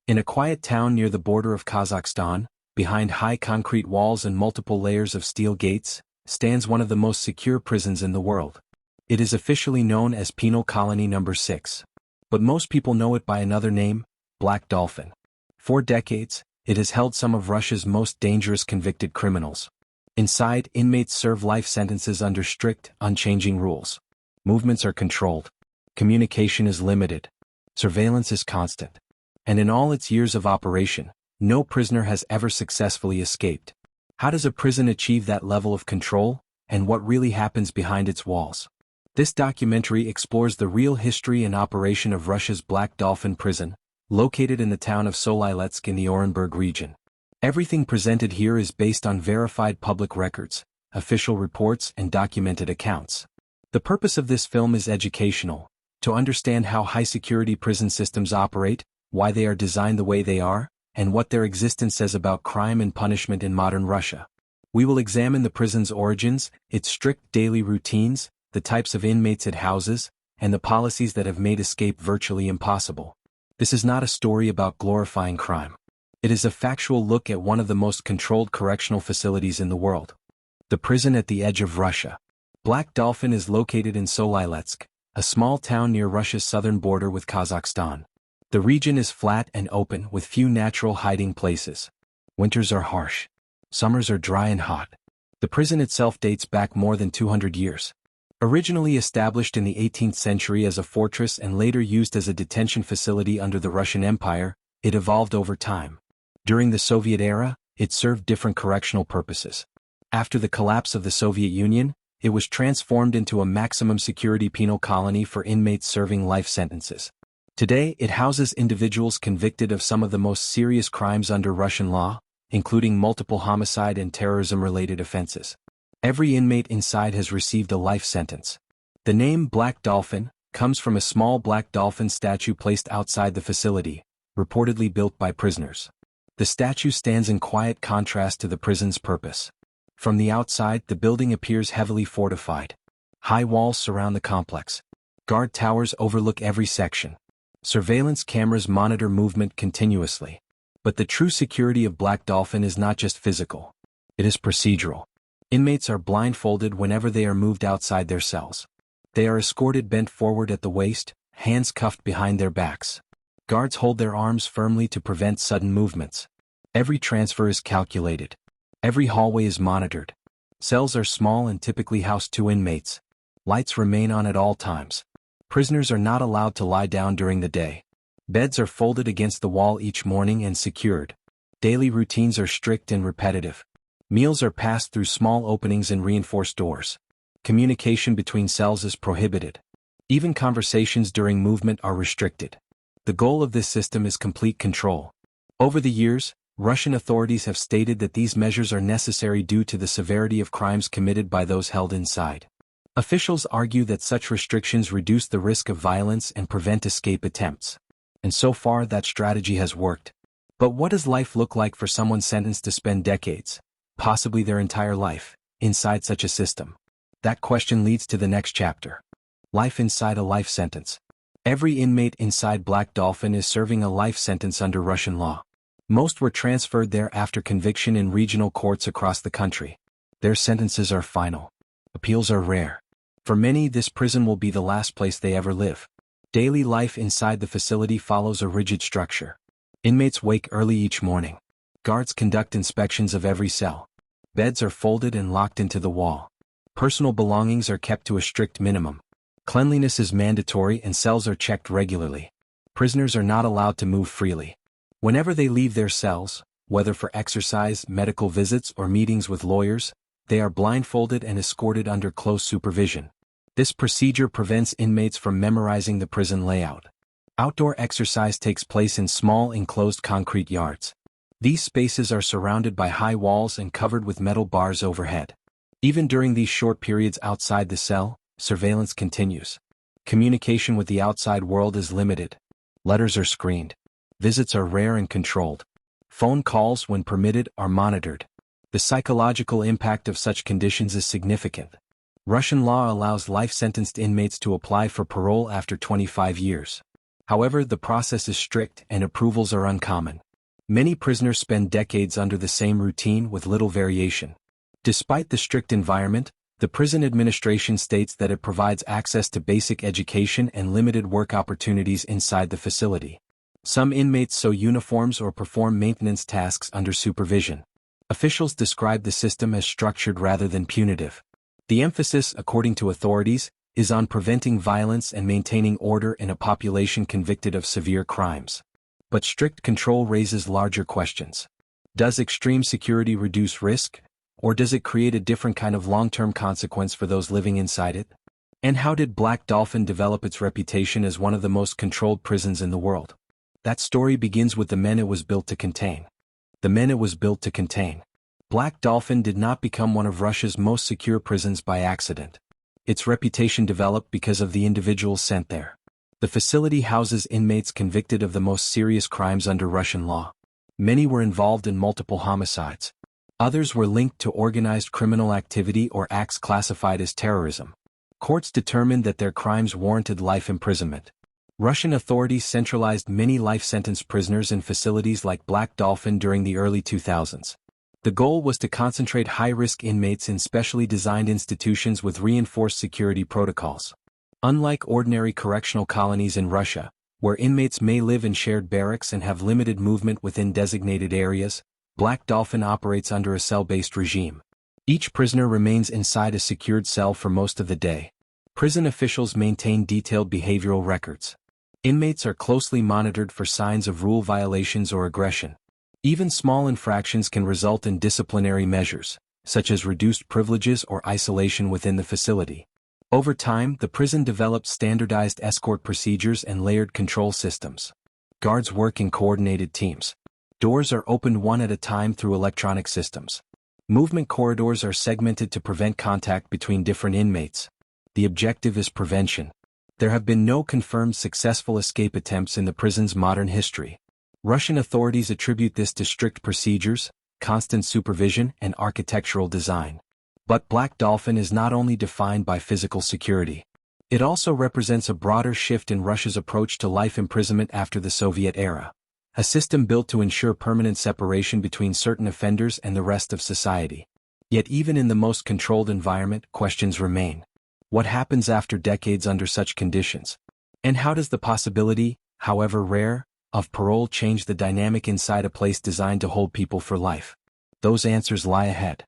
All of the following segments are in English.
In a quiet town near the border of Kazakhstan, behind high concrete walls and multiple layers of steel gates, stands one of the most secure prisons in the world. It is officially known as Penal Colony No. 6. But most people know it by another name, Black Dolphin. For decades, it has held some of Russia's most dangerous convicted criminals. Inside, inmates serve life sentences under strict, unchanging rules. Movements are controlled. Communication is limited. Surveillance is constant. And in all its years of operation, no prisoner has ever successfully escaped. How does a prison achieve that level of control, and what really happens behind its walls? This documentary explores the real history and operation of Russia's Black Dolphin prison, located in the town of Soliletsk in the Orenburg region. Everything presented here is based on verified public records, official reports, and documented accounts. The purpose of this film is educational, to understand how high-security prison systems operate, why they are designed the way they are, and what their existence says about crime and punishment in modern Russia. We will examine the prison's origins, its strict daily routines, the types of inmates it houses, and the policies that have made escape virtually impossible. This is not a story about glorifying crime. It is a factual look at one of the most controlled correctional facilities in the world. The prison at the edge of Russia. Black Dolphin is located in Soliletsk, a small town near Russia's southern border with Kazakhstan. The region is flat and open with few natural hiding places. Winters are harsh. Summers are dry and hot. The prison itself dates back more than 200 years. Originally established in the 18th century as a fortress and later used as a detention facility under the Russian Empire, it evolved over time. During the Soviet era, it served different correctional purposes. After the collapse of the Soviet Union, it was transformed into a maximum security penal colony for inmates serving life sentences. Today, it houses individuals convicted of some of the most serious crimes under Russian law, including multiple homicide and terrorism-related offenses. Every inmate inside has received a life sentence. The name Black Dolphin comes from a small black dolphin statue placed outside the facility, reportedly built by prisoners. The statue stands in quiet contrast to the prison's purpose. From the outside, the building appears heavily fortified. High walls surround the complex. Guard towers overlook every section. Surveillance cameras monitor movement continuously. But the true security of Black Dolphin is not just physical. It is procedural. Inmates are blindfolded whenever they are moved outside their cells. They are escorted bent forward at the waist, hands cuffed behind their backs. Guards hold their arms firmly to prevent sudden movements. Every transfer is calculated. Every hallway is monitored. Cells are small and typically house 2 inmates. Lights remain on at all times. Prisoners are not allowed to lie down during the day. Beds are folded against the wall each morning and secured. Daily routines are strict and repetitive. Meals are passed through small openings in reinforced doors. Communication between cells is prohibited. Even conversations during movement are restricted. The goal of this system is complete control. Over the years, Russian authorities have stated that these measures are necessary due to the severity of crimes committed by those held inside. Officials argue that such restrictions reduce the risk of violence and prevent escape attempts. And so far that strategy has worked. But what does life look like for someone sentenced to spend decades, possibly their entire life, inside such a system? That question leads to the next chapter. Life inside a life sentence. Every inmate inside Black Dolphin is serving a life sentence under Russian law. Most were transferred there after conviction in regional courts across the country. Their sentences are final. Appeals are rare. For many, this prison will be the last place they ever live. Daily life inside the facility follows a rigid structure. Inmates wake early each morning. Guards conduct inspections of every cell. Beds are folded and locked into the wall. Personal belongings are kept to a strict minimum. Cleanliness is mandatory and cells are checked regularly. Prisoners are not allowed to move freely. Whenever they leave their cells, whether for exercise, medical visits, or meetings with lawyers, they are blindfolded and escorted under close supervision. This procedure prevents inmates from memorizing the prison layout. Outdoor exercise takes place in small enclosed concrete yards. These spaces are surrounded by high walls and covered with metal bars overhead. Even during these short periods outside the cell, surveillance continues. Communication with the outside world is limited. Letters are screened. Visits are rare and controlled. Phone calls, when permitted, are monitored. The psychological impact of such conditions is significant. Russian law allows life-sentenced inmates to apply for parole after 25 years. However, the process is strict and approvals are uncommon. Many prisoners spend decades under the same routine with little variation. Despite the strict environment, the prison administration states that it provides access to basic education and limited work opportunities inside the facility. Some inmates sew uniforms or perform maintenance tasks under supervision. Officials describe the system as structured rather than punitive. The emphasis, according to authorities, is on preventing violence and maintaining order in a population convicted of severe crimes. But strict control raises larger questions. Does extreme security reduce risk, or does it create a different kind of long-term consequence for those living inside it? And how did Black Dolphin develop its reputation as one of the most controlled prisons in the world? That story begins with the men it was built to contain. The men it was built to contain. Black Dolphin did not become one of Russia's most secure prisons by accident. Its reputation developed because of the individuals sent there. The facility houses inmates convicted of the most serious crimes under Russian law. Many were involved in multiple homicides. Others were linked to organized criminal activity or acts classified as terrorism. Courts determined that their crimes warranted life imprisonment. Russian authorities centralized many life-sentence prisoners in facilities like Black Dolphin during the early 2000s. The goal was to concentrate high-risk inmates in specially designed institutions with reinforced security protocols. Unlike ordinary correctional colonies in Russia, where inmates may live in shared barracks and have limited movement within designated areas, Black Dolphin operates under a cell-based regime. Each prisoner remains inside a secured cell for most of the day. Prison officials maintain detailed behavioral records. Inmates are closely monitored for signs of rule violations or aggression. Even small infractions can result in disciplinary measures, such as reduced privileges or isolation within the facility. Over time, the prison developed standardized escort procedures and layered control systems. Guards work in coordinated teams. Doors are opened one at a time through electronic systems. Movement corridors are segmented to prevent contact between different inmates. The objective is prevention. There have been no confirmed successful escape attempts in the prison's modern history. Russian authorities attribute this to strict procedures, constant supervision, and architectural design. But Black Dolphin is not only defined by physical security. It also represents a broader shift in Russia's approach to life imprisonment after the Soviet era. A system built to ensure permanent separation between certain offenders and the rest of society. Yet even in the most controlled environment, questions remain. What happens after decades under such conditions? And how does the possibility, however rare, of parole change the dynamic inside a place designed to hold people for life? Those answers lie ahead.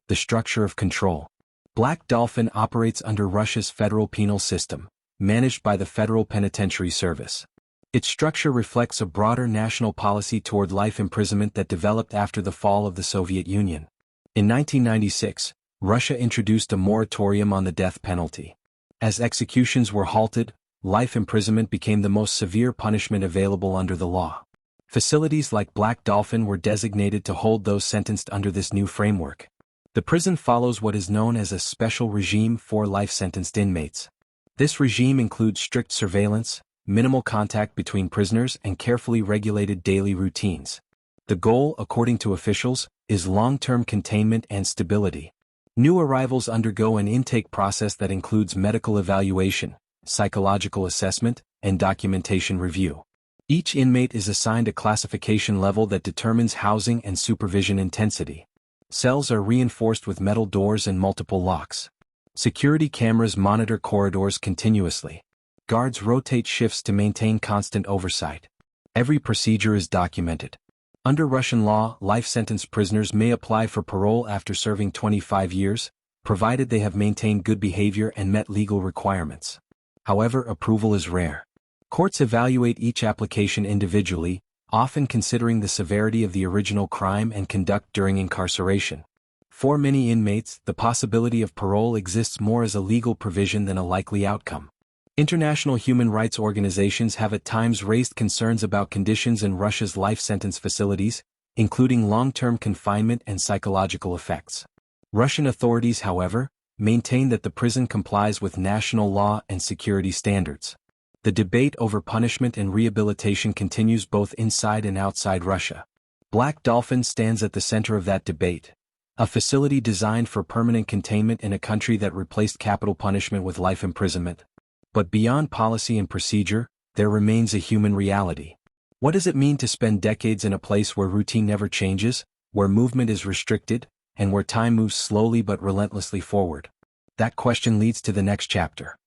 The structure of control. Black Dolphin operates under Russia's federal penal system, managed by the Federal Penitentiary Service. Its structure reflects a broader national policy toward life imprisonment that developed after the fall of the Soviet Union. In 1996, Russia introduced a moratorium on the death penalty. As executions were halted, life imprisonment became the most severe punishment available under the law. Facilities like Black Dolphin were designated to hold those sentenced under this new framework. The prison follows what is known as a special regime for life-sentenced inmates. This regime includes strict surveillance, minimal contact between prisoners, and carefully regulated daily routines. The goal, according to officials, is long-term containment and stability. New arrivals undergo an intake process that includes medical evaluation, psychological assessment, and documentation review. Each inmate is assigned a classification level that determines housing and supervision intensity. Cells are reinforced with metal doors and multiple locks. Security cameras monitor corridors continuously. Guards rotate shifts to maintain constant oversight. Every procedure is documented. Under Russian law, life-sentence prisoners may apply for parole after serving 25 years, provided they have maintained good behavior and met legal requirements. However, approval is rare. Courts evaluate each application individually, often considering the severity of the original crime and conduct during incarceration. For many inmates, the possibility of parole exists more as a legal provision than a likely outcome. International human rights organizations have at times raised concerns about conditions in Russia's life sentence facilities, including long-term confinement and psychological effects. Russian authorities, however, maintain that the prison complies with national law and security standards. The debate over punishment and rehabilitation continues both inside and outside Russia. Black Dolphin stands at the center of that debate, a facility designed for permanent containment in a country that replaced capital punishment with life imprisonment. But beyond policy and procedure, there remains a human reality. What does it mean to spend decades in a place where routine never changes, where movement is restricted, and where time moves slowly but relentlessly forward? That question leads to the next chapter.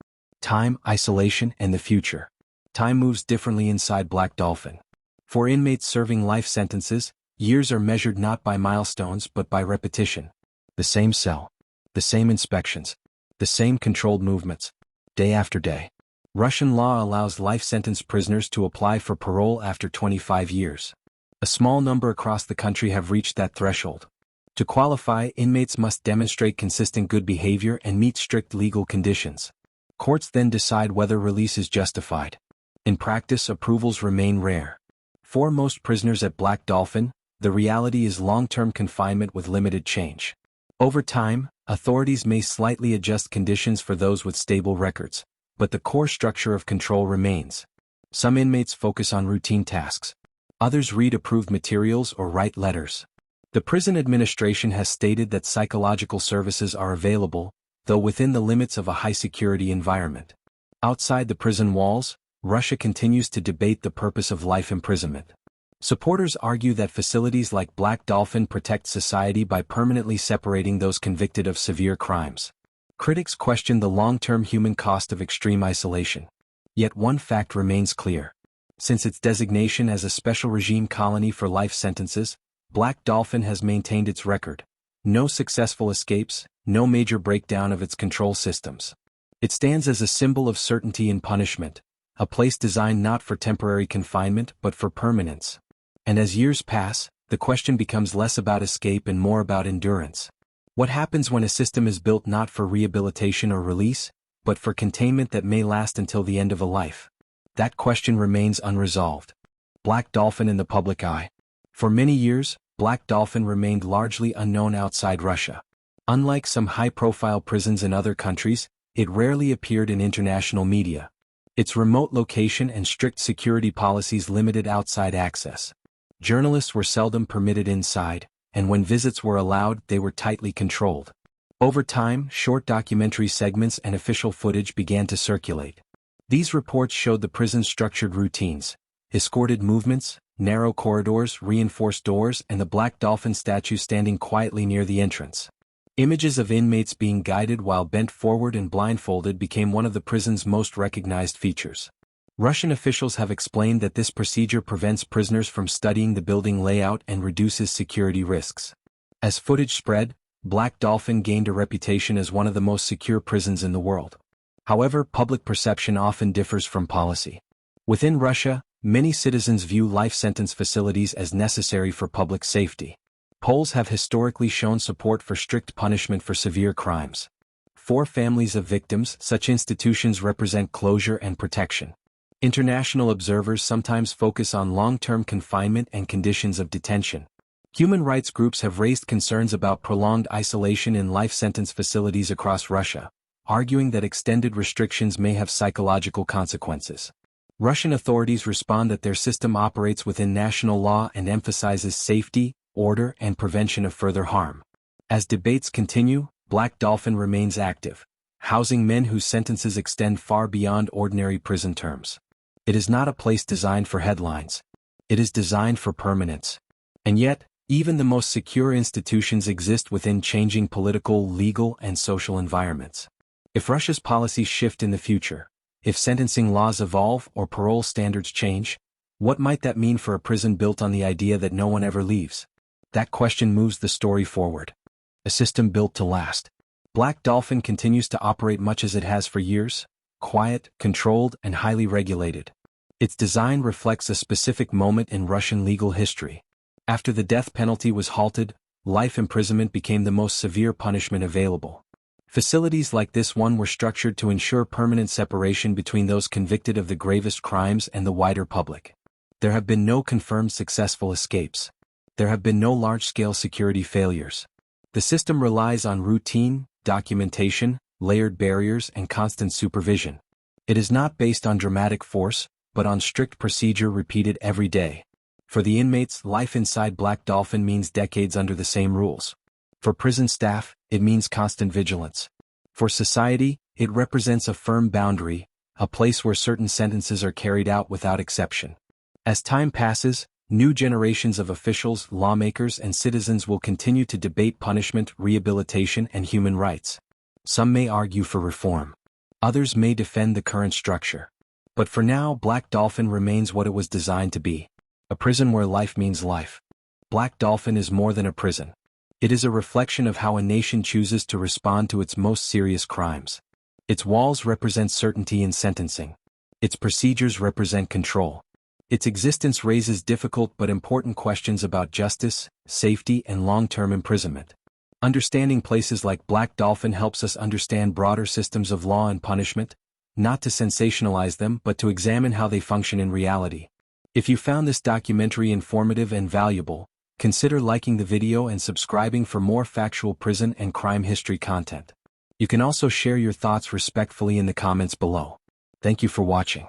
Time, isolation, and the future. Time moves differently inside Black Dolphin. For inmates serving life sentences, years are measured not by milestones but by repetition. The same cell, the same inspections, the same controlled movements, day after day. Russian law allows life-sentence prisoners to apply for parole after 25 years. A small number across the country have reached that threshold. To qualify, inmates must demonstrate consistent good behavior and meet strict legal conditions. Courts then decide whether release is justified. In practice, approvals remain rare. For most prisoners at Black Dolphin, the reality is long-term confinement with limited change. Over time, authorities may slightly adjust conditions for those with stable records, but the core structure of control remains. Some inmates focus on routine tasks. Others read approved materials or write letters. The prison administration has stated that psychological services are available, though within the limits of a high-security environment. Outside the prison walls, Russia continues to debate the purpose of life imprisonment. Supporters argue that facilities like Black Dolphin protect society by permanently separating those convicted of severe crimes. Critics question the long-term human cost of extreme isolation. Yet one fact remains clear. Since its designation as a special regime colony for life sentences, Black Dolphin has maintained its record. No successful escapes, no major breakdown of its control systems. It stands as a symbol of certainty in punishment, a place designed not for temporary confinement but for permanence. And as years pass, the question becomes less about escape and more about endurance. What happens when a system is built not for rehabilitation or release, but for containment that may last until the end of a life? That question remains unresolved. Black Dolphin in the public eye. For many years, Black Dolphin remained largely unknown outside Russia. Unlike some high-profile prisons in other countries, it rarely appeared in international media. Its remote location and strict security policies limited outside access. Journalists were seldom permitted inside, and when visits were allowed, they were tightly controlled. Over time, short documentary segments and official footage began to circulate. These reports showed the prison's structured routines, escorted movements, narrow corridors, reinforced doors, and the Black Dolphin statue standing quietly near the entrance. Images of inmates being guided while bent forward and blindfolded became one of the prison's most recognized features. Russian officials have explained that this procedure prevents prisoners from studying the building layout and reduces security risks. As footage spread, Black Dolphin gained a reputation as one of the most secure prisons in the world. However, public perception often differs from policy. Within Russia, many citizens view life sentence facilities as necessary for public safety. Poles have historically shown support for strict punishment for severe crimes. For families of victims, such institutions represent closure and protection. International observers sometimes focus on long-term confinement and conditions of detention. Human rights groups have raised concerns about prolonged isolation in life sentence facilities across Russia, arguing that extended restrictions may have psychological consequences. Russian authorities respond that their system operates within national law and emphasizes safety, order, and prevention of further harm. As debates continue, Black Dolphin remains active, housing men whose sentences extend far beyond ordinary prison terms. It is not a place designed for headlines. It is designed for permanence. And yet, even the most secure institutions exist within changing political, legal, and social environments. If Russia's policies shift in the future, if sentencing laws evolve or parole standards change, what might that mean for a prison built on the idea that no one ever leaves? That question moves the story forward. A system built to last. Black Dolphin continues to operate much as it has for years, quiet, controlled, and highly regulated. Its design reflects a specific moment in Russian legal history. After the death penalty was halted, life imprisonment became the most severe punishment available. Facilities like this one were structured to ensure permanent separation between those convicted of the gravest crimes and the wider public. There have been no confirmed successful escapes. There have been no large-scale security failures. The system relies on routine, documentation, layered barriers, and constant supervision. It is not based on dramatic force, but on strict procedure repeated every day. For the inmates, life inside Black Dolphin means decades under the same rules. For prison staff, it means constant vigilance. For society, it represents a firm boundary, a place where certain sentences are carried out without exception. As time passes, new generations of officials, lawmakers, and citizens will continue to debate punishment, rehabilitation, and human rights. Some may argue for reform. Others may defend the current structure. But for now, Black Dolphin remains what it was designed to be: a prison where life means life. Black Dolphin is more than a prison. It is a reflection of how a nation chooses to respond to its most serious crimes. Its walls represent certainty in sentencing. Its procedures represent control. Its existence raises difficult but important questions about justice, safety, and long-term imprisonment. Understanding places like Black Dolphin helps us understand broader systems of law and punishment, not to sensationalize them but to examine how they function in reality. If you found this documentary informative and valuable, consider liking the video and subscribing for more factual prison and crime history content. You can also share your thoughts respectfully in the comments below. Thank you for watching.